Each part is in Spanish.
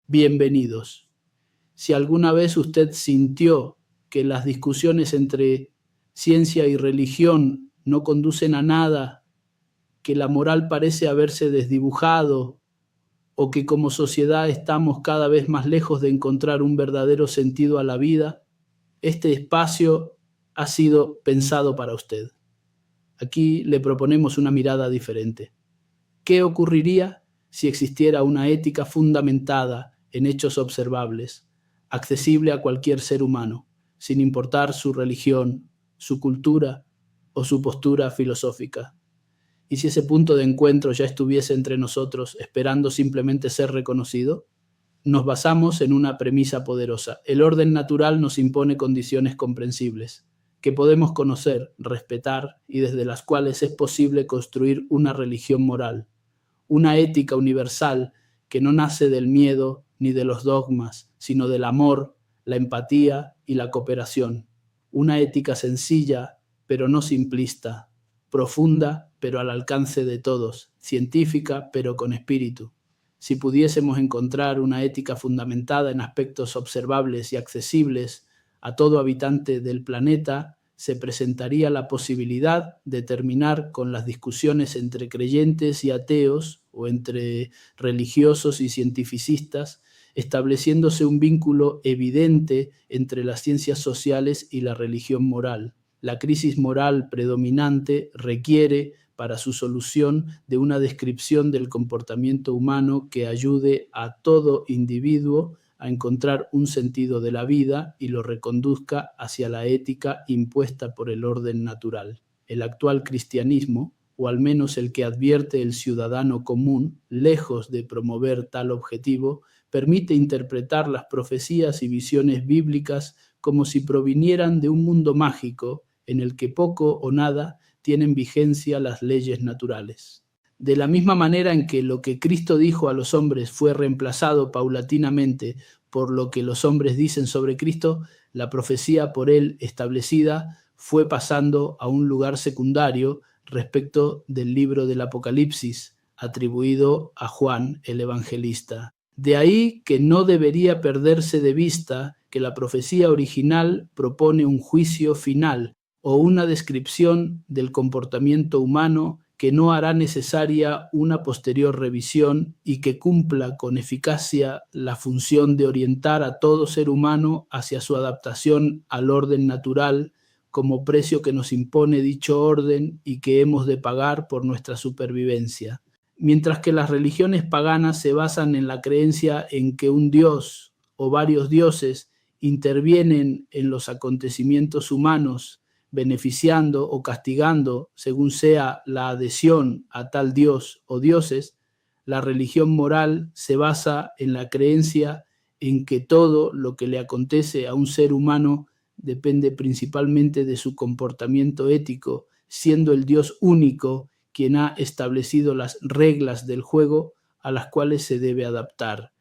bienvenidos. Si alguna vez usted sintió que las discusiones entre ciencia y religión no conducen a nada, que la moral parece haberse desdibujado o que como sociedad estamos cada vez más lejos de encontrar un verdadero sentido a la vida, este espacio ha sido pensado para usted. Aquí le proponemos una mirada diferente. ¿Qué ocurriría si existiera una ética fundamentada en hechos observables, accesible a cualquier ser humano, sin importar su religión, su cultura o su postura filosófica? ¿Y si ese punto de encuentro ya estuviese entre nosotros, esperando simplemente ser reconocido? Nos basamos en una premisa poderosa. El orden natural nos impone condiciones comprensibles, que podemos conocer, respetar y desde las cuales es posible construir una religión moral, una ética universal que no nace del miedo ni de los dogmas, sino del amor, la empatía y la cooperación. Una ética sencilla, pero no simplista, profunda, pero al alcance de todos, científica, pero con espíritu. Si pudiésemos encontrar una ética fundamentada en aspectos observables y accesibles a todo habitante del planeta, se presentaría la posibilidad de terminar con las discusiones entre creyentes y ateos o entre religiosos y cientificistas, estableciéndose un vínculo evidente entre las ciencias sociales y la religión moral. La crisis moral predominante requiere, para su solución, de una descripción del comportamiento humano que ayude a todo individuo a encontrar un sentido de la vida y lo reconduzca hacia la ética impuesta por el orden natural. El actual cristianismo, o al menos el que advierte el ciudadano común, lejos de promover tal objetivo, permite interpretar las profecías y visiones bíblicas como si provinieran de un mundo mágico en el que poco o nada tienen vigencia las leyes naturales. De la misma manera en que lo que Cristo dijo a los hombres fue reemplazado paulatinamente por lo que los hombres dicen sobre Cristo, la profecía por él establecida fue pasando a un lugar secundario respecto del libro del Apocalipsis, atribuido a Juan el Evangelista. De ahí que no debería perderse de vista que la profecía original propone un juicio final o una descripción del comportamiento humano que no hará necesaria una posterior revisión y que cumpla con eficacia la función de orientar a todo ser humano hacia su adaptación al orden natural como precio que nos impone dicho orden y que hemos de pagar por nuestra supervivencia. Mientras que las religiones paganas se basan en la creencia en que un dios o varios dioses intervienen en los acontecimientos humanos, beneficiando o castigando según sea la adhesión a tal dios o dioses, la religión moral se basa en la creencia en que todo lo que le acontece a un ser humano depende principalmente de su comportamiento ético, siendo el Dios único quien ha establecido las reglas del juego a las cuales se debe adaptar.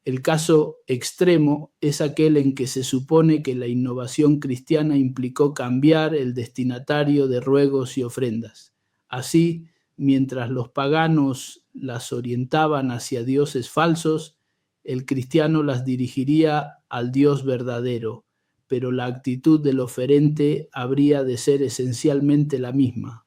El caso extremo es aquel en que se supone que la innovación cristiana implicó cambiar el destinatario de ruegos y ofrendas. Así, mientras los paganos las orientaban hacia dioses falsos, el cristiano las dirigiría al Dios verdadero, pero la actitud del oferente habría de ser esencialmente la misma.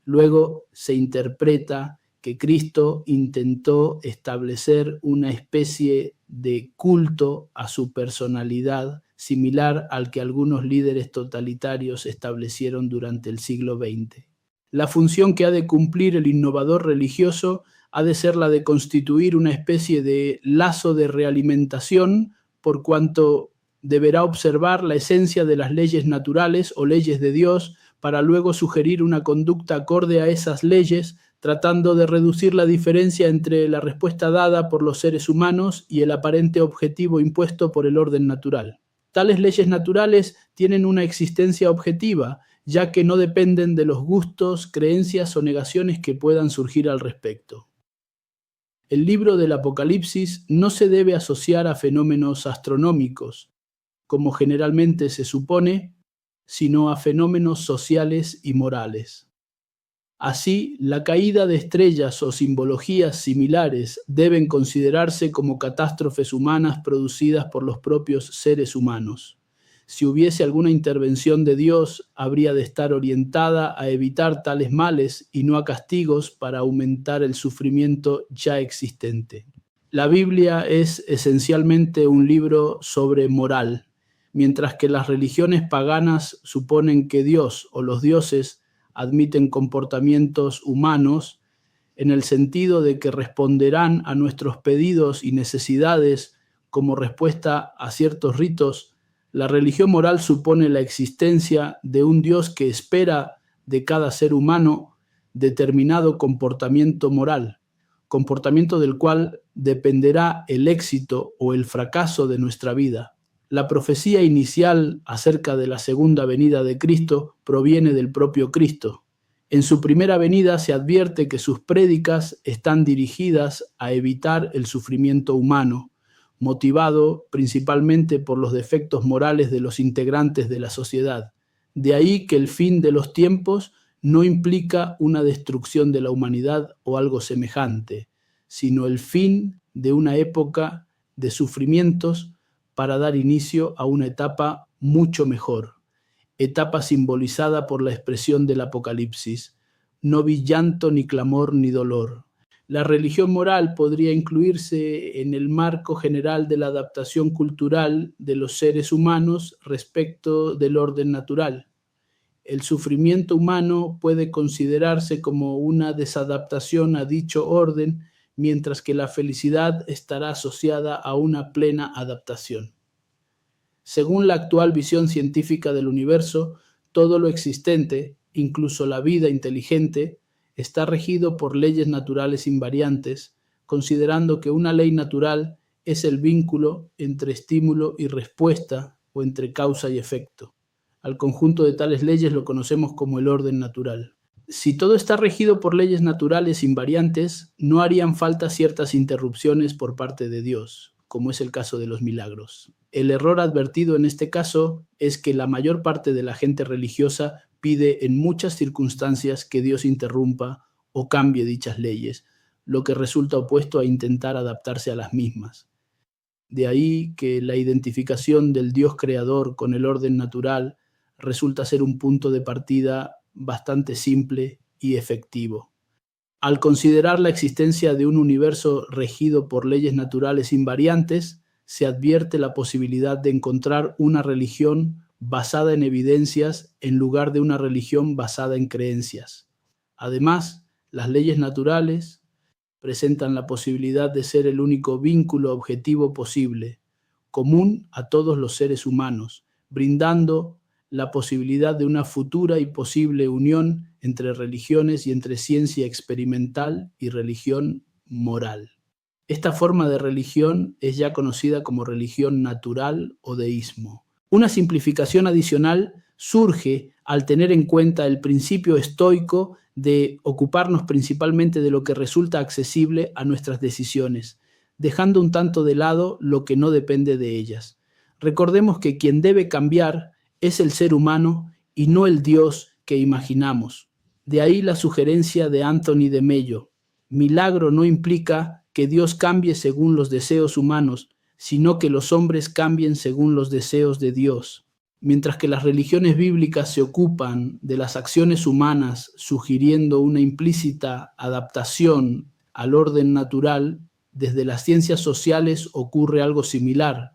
Luego se interpreta que Cristo intentó establecer una especie de culto a su personalidad similar al que algunos líderes totalitarios establecieron durante el siglo XX. La función que ha de cumplir el innovador religioso ha de ser la de constituir una especie de lazo de realimentación, por cuanto deberá observar la esencia de las leyes naturales o leyes de Dios para luego sugerir una conducta acorde a esas leyes, tratando de reducir la diferencia entre la respuesta dada por los seres humanos y el aparente objetivo impuesto por el orden natural. Tales leyes naturales tienen una existencia objetiva, ya que no dependen de los gustos, creencias o negaciones que puedan surgir al respecto. El libro del Apocalipsis no se debe asociar a fenómenos astronómicos, como generalmente se supone, sino a fenómenos sociales y morales. Así, la caída de estrellas o simbologías similares deben considerarse como catástrofes humanas producidas por los propios seres humanos. Si hubiese alguna intervención de Dios, habría de estar orientada a evitar tales males y no a castigos para aumentar el sufrimiento ya existente. La Biblia es esencialmente un libro sobre moral, mientras que las religiones paganas suponen que Dios o los dioses admiten comportamientos humanos en el sentido de que responderán a nuestros pedidos y necesidades como respuesta a ciertos ritos. La religión moral supone la existencia de un Dios que espera de cada ser humano determinado comportamiento moral, comportamiento del cual dependerá el éxito o el fracaso de nuestra vida. La profecía inicial acerca de la segunda venida de Cristo proviene del propio Cristo. En su primera venida se advierte que sus prédicas están dirigidas a evitar el sufrimiento humano, motivado principalmente por los defectos morales de los integrantes de la sociedad. De ahí que el fin de los tiempos no implica una destrucción de la humanidad o algo semejante, sino el fin de una época de sufrimientos para dar inicio a una etapa mucho mejor, etapa simbolizada por la expresión del Apocalipsis: no vi llanto, ni clamor, ni dolor. La religión moral podría incluirse en el marco general de la adaptación cultural de los seres humanos respecto del orden natural. El sufrimiento humano puede considerarse como una desadaptación a dicho orden, mientras que la felicidad estará asociada a una plena adaptación. Según la actual visión científica del universo, todo lo existente, incluso la vida inteligente, está regido por leyes naturales invariantes, considerando que una ley natural es el vínculo entre estímulo y respuesta o entre causa y efecto. Al conjunto de tales leyes lo conocemos como el orden natural. Si todo está regido por leyes naturales invariantes, no harían falta ciertas interrupciones por parte de Dios, como es el caso de los milagros. El error advertido en este caso es que la mayor parte de la gente religiosa pide en muchas circunstancias que Dios interrumpa o cambie dichas leyes, lo que resulta opuesto a intentar adaptarse a las mismas. De ahí que la identificación del Dios creador con el orden natural resulta ser un punto de partida bastante simple y efectivo. Al considerar la existencia de un universo regido por leyes naturales invariantes, se advierte la posibilidad de encontrar una religión basada en evidencias en lugar de una religión basada en creencias. Además, las leyes naturales presentan la posibilidad de ser el único vínculo objetivo posible, común a todos los seres humanos, brindando la posibilidad de una futura y posible unión entre religiones y entre ciencia experimental y religión moral. Esta forma de religión es ya conocida como religión natural o deísmo. Una simplificación adicional surge al tener en cuenta el principio estoico de ocuparnos principalmente de lo que resulta accesible a nuestras decisiones, dejando un tanto de lado lo que no depende de ellas. Recordemos que quien debe cambiar es el ser humano y no el Dios que imaginamos. De ahí la sugerencia de Anthony de Mello: milagro no implica que Dios cambie según los deseos humanos, sino que los hombres cambien según los deseos de Dios. Mientras que las religiones bíblicas se ocupan de las acciones humanas, sugiriendo una implícita adaptación al orden natural, desde las ciencias sociales ocurre algo similar.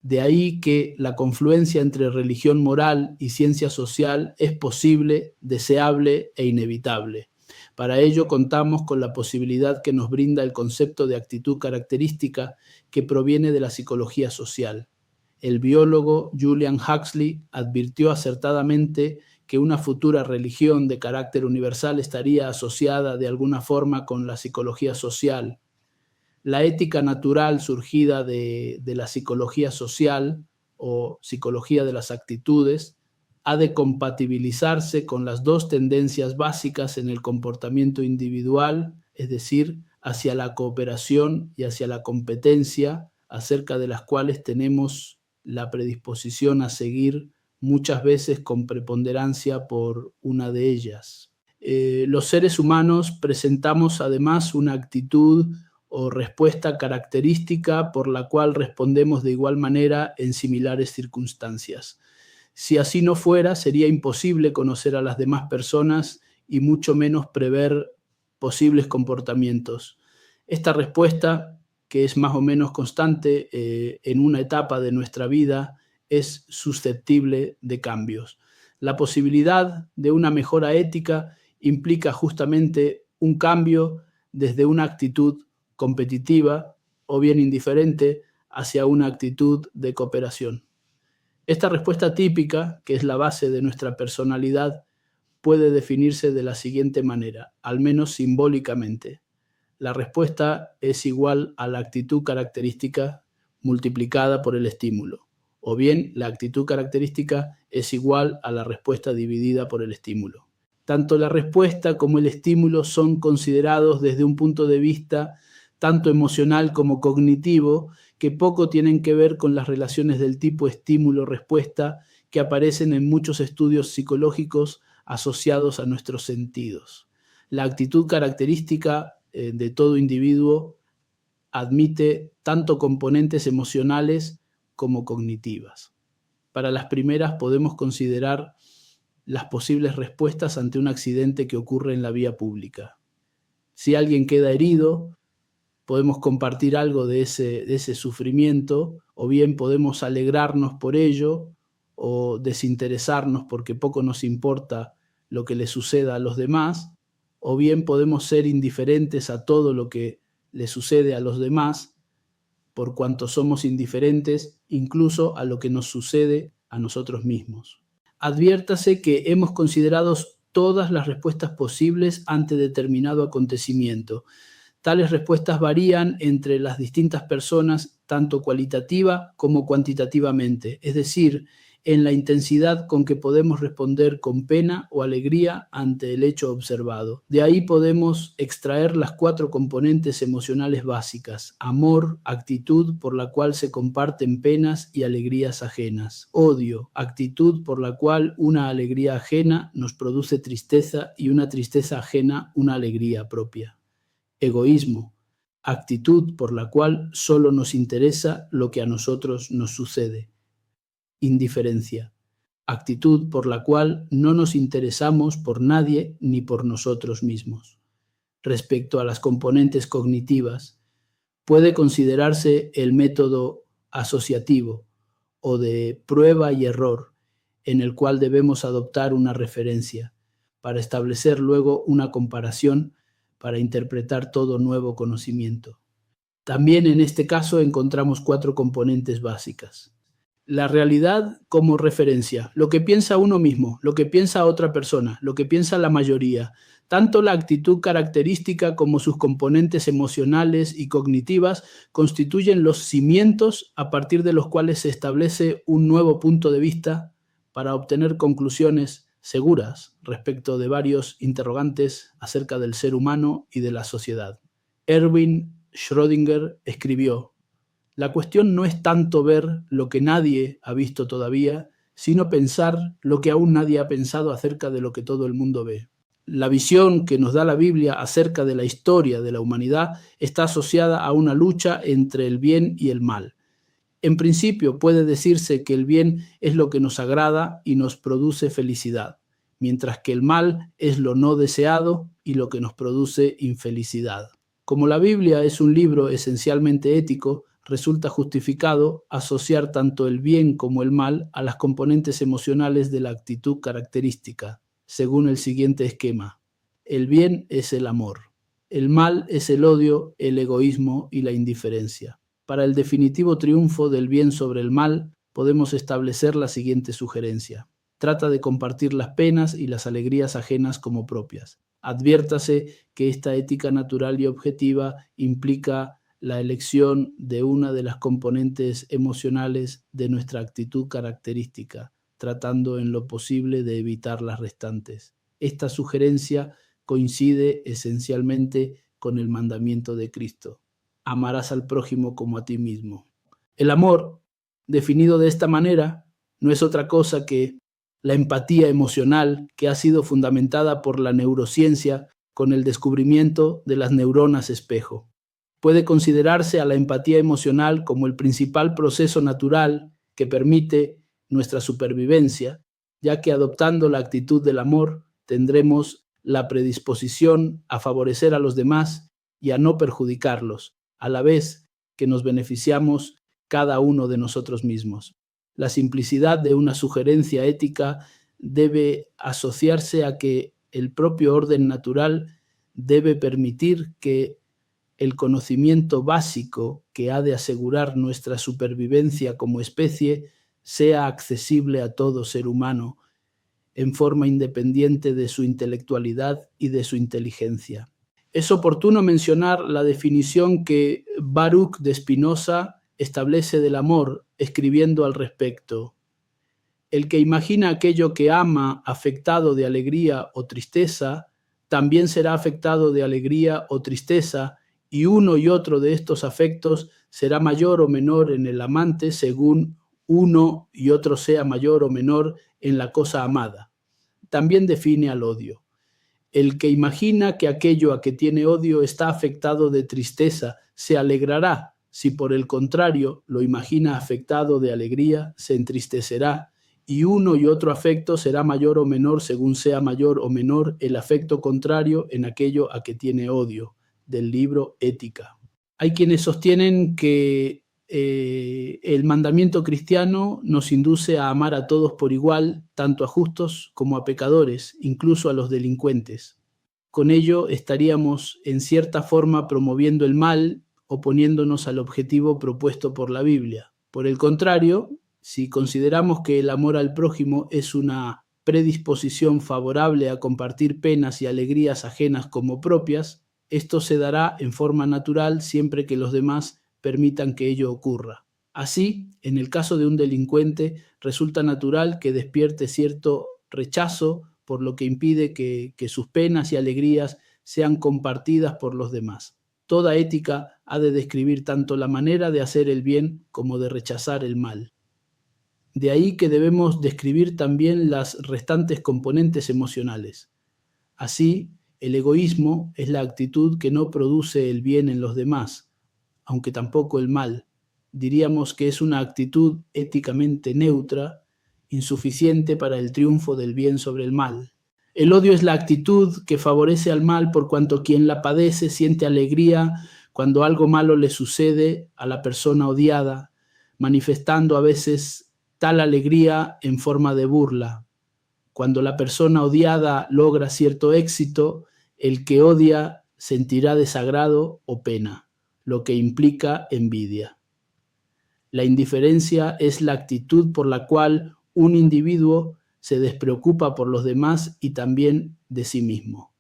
De ahí que la confluencia entre religión moral y ciencia social es posible, deseable e inevitable. Para ello contamos con la posibilidad que nos brinda el concepto de actitud característica, que proviene de la psicología social. El biólogo Julian Huxley advirtió acertadamente que una futura religión de carácter universal estaría asociada de alguna forma con la psicología social. La ética natural surgida de la psicología social o psicología de las actitudes ha de compatibilizarse con las dos tendencias básicas en el comportamiento individual, es decir, hacia la cooperación y hacia la competencia, acerca de las cuales tenemos la predisposición a seguir muchas veces con preponderancia por una de ellas. Los seres humanos presentamos además una actitud o respuesta característica por la cual respondemos de igual manera en similares circunstancias. Si así no fuera, sería imposible conocer a las demás personas y mucho menos prever posibles comportamientos. Esta respuesta, que es más o menos constante en una etapa de nuestra vida, es susceptible de cambios. La posibilidad de una mejora ética implica justamente un cambio desde una actitud competitiva o bien indiferente hacia una actitud de cooperación. Esta respuesta típica, que es la base de nuestra personalidad, puede definirse de la siguiente manera, al menos simbólicamente. La respuesta es igual a la actitud característica multiplicada por el estímulo, o bien la actitud característica es igual a la respuesta dividida por el estímulo. Tanto la respuesta como el estímulo son considerados desde un punto de vista tanto emocional como cognitivo, que poco tienen que ver con las relaciones del tipo estímulo-respuesta que aparecen en muchos estudios psicológicos asociados a nuestros sentidos. La actitud característica de todo individuo admite tanto componentes emocionales como cognitivas. Para las primeras podemos considerar las posibles respuestas ante un accidente que ocurre en la vía pública. Si alguien queda herido, podemos compartir algo de ese sufrimiento, o bien podemos alegrarnos por ello o desinteresarnos porque poco nos importa lo que le suceda a los demás, o bien podemos ser indiferentes a todo lo que le sucede a los demás, por cuanto somos indiferentes incluso a lo que nos sucede a nosotros mismos. Adviértase que hemos considerado todas las respuestas posibles ante determinado acontecimiento. Tales respuestas varían entre las distintas personas, tanto cualitativa como cuantitativamente, es decir, en la intensidad con que podemos responder con pena o alegría ante el hecho observado. De ahí podemos extraer las 4 componentes emocionales básicas: amor, actitud por la cual se comparten penas y alegrías ajenas; odio, actitud por la cual una alegría ajena nos produce tristeza y una tristeza ajena una alegría propia; egoísmo, actitud por la cual solo nos interesa lo que a nosotros nos sucede; indiferencia, actitud por la cual no nos interesamos por nadie ni por nosotros mismos. Respecto a las componentes cognitivas, puede considerarse el método asociativo o de prueba y error, en el cual debemos adoptar una referencia para establecer luego una comparación para interpretar todo nuevo conocimiento. También en este caso encontramos 4 componentes básicas. La realidad como referencia, lo que piensa uno mismo, lo que piensa otra persona, lo que piensa la mayoría. Tanto la actitud característica como sus componentes emocionales y cognitivas constituyen los cimientos a partir de los cuales se establece un nuevo punto de vista para obtener conclusiones seguras respecto de varios interrogantes acerca del ser humano y de la sociedad. Erwin Schrödinger escribió: la cuestión no es tanto ver lo que nadie ha visto todavía, sino pensar lo que aún nadie ha pensado acerca de lo que todo el mundo ve. La visión que nos da la Biblia acerca de la historia de la humanidad está asociada a una lucha entre el bien y el mal. En principio puede decirse que el bien es lo que nos agrada y nos produce felicidad, mientras que el mal es lo no deseado y lo que nos produce infelicidad. Como la Biblia es un libro esencialmente ético, resulta justificado asociar tanto el bien como el mal a las componentes emocionales de la actitud característica, según el siguiente esquema. El bien es el amor, el mal es el odio, el egoísmo y la indiferencia. Para el definitivo triunfo del bien sobre el mal, podemos establecer la siguiente sugerencia: trata de compartir las penas y las alegrías ajenas como propias. Adviértase que esta ética natural y objetiva implica la elección de una de las componentes emocionales de nuestra actitud característica, tratando en lo posible de evitar las restantes. Esta sugerencia coincide esencialmente con el mandamiento de Cristo: amarás al prójimo como a ti mismo. El amor, definido de esta manera, no es otra cosa que la empatía emocional, que ha sido fundamentada por la neurociencia con el descubrimiento de las neuronas espejo. Puede considerarse a la empatía emocional como el principal proceso natural que permite nuestra supervivencia, ya que adoptando la actitud del amor tendremos la predisposición a favorecer a los demás y a no perjudicarlos, a la vez que nos beneficiamos cada uno de nosotros mismos. La simplicidad de una sugerencia ética debe asociarse a que el propio orden natural debe permitir que el conocimiento básico que ha de asegurar nuestra supervivencia como especie sea accesible a todo ser humano en forma independiente de su intelectualidad y de su inteligencia. Es oportuno mencionar la definición que Baruch de Spinoza establece del amor, escribiendo al respecto. El que imagina aquello que ama afectado de alegría o tristeza, también será afectado de alegría o tristeza, y uno y otro de estos afectos será mayor o menor en el amante según uno y otro sea mayor o menor en la cosa amada. También define al odio. El que imagina que aquello a que tiene odio está afectado de tristeza, se alegrará. Si por el contrario lo imagina afectado de alegría, se entristecerá. Y uno y otro afecto será mayor o menor según sea mayor o menor el afecto contrario en aquello a que tiene odio. Del libro Ética. Hay quienes sostienen que el mandamiento cristiano nos induce a amar a todos por igual, tanto a justos como a pecadores, incluso a los delincuentes. Con ello estaríamos en cierta forma promoviendo el mal, oponiéndonos al objetivo propuesto por la Biblia. Por el contrario, si consideramos que el amor al prójimo es una predisposición favorable a compartir penas y alegrías ajenas como propias, esto se dará en forma natural siempre que los demás permitan que ello ocurra. Así, en el caso de un delincuente, resulta natural que despierte cierto rechazo, por lo que impide que sus penas y alegrías sean compartidas por los demás. Toda ética ha de describir tanto la manera de hacer el bien como de rechazar el mal. De ahí que debemos describir también las restantes componentes emocionales. Así, el egoísmo es la actitud que no produce el bien en los demás, aunque tampoco el mal. Diríamos que es una actitud éticamente neutra, insuficiente para el triunfo del bien sobre el mal. El odio es la actitud que favorece al mal por cuanto quien la padece siente alegría cuando algo malo le sucede a la persona odiada, manifestando a veces tal alegría en forma de burla. Cuando la persona odiada logra cierto éxito, el que odia sentirá desagrado o pena, lo que implica envidia. La indiferencia es la actitud por la cual un individuo se despreocupa por los demás y también de sí mismo.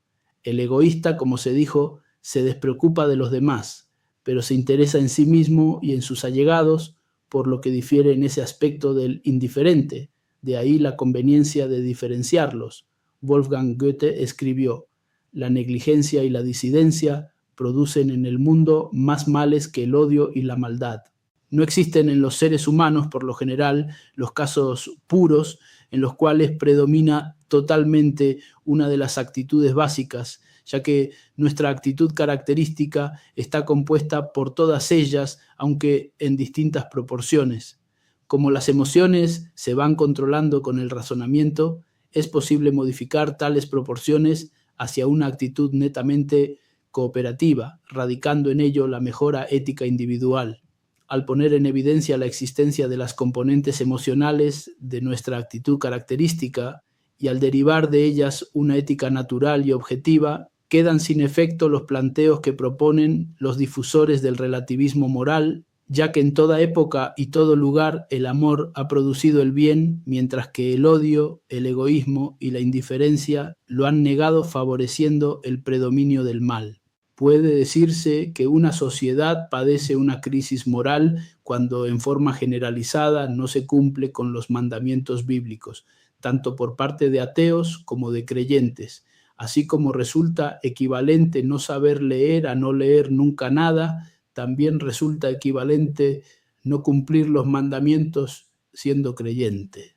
El egoísta, como se dijo, se despreocupa de los demás, pero se interesa en sí mismo y en sus allegados, por lo que difiere en ese aspecto del indiferente. De ahí la conveniencia de diferenciarlos. Wolfgang Goethe escribió: la negligencia y la disidencia producen en el mundo más males que el odio y la maldad. No existen en los seres humanos, por lo general, los casos puros en los cuales predomina totalmente una de las actitudes básicas, ya que nuestra actitud característica está compuesta por todas ellas, aunque en distintas proporciones. Como las emociones se van controlando con el razonamiento, es posible modificar tales proporciones hacia una actitud netamente cooperativa, radicando en ello la mejora ética individual. Al poner en evidencia la existencia de las componentes emocionales de nuestra actitud característica y al derivar de ellas una ética natural y objetiva, quedan sin efecto los planteos que proponen los difusores del relativismo moral, ya que en toda época y todo lugar el amor ha producido el bien, mientras que el odio, el egoísmo y la indiferencia lo han negado, favoreciendo el predominio del mal. Puede decirse que una sociedad padece una crisis moral cuando en forma generalizada no se cumple con los mandamientos bíblicos, tanto por parte de ateos como de creyentes, así como resulta equivalente no saber leer a no leer nunca nada, también resulta equivalente no cumplir los mandamientos siendo creyente.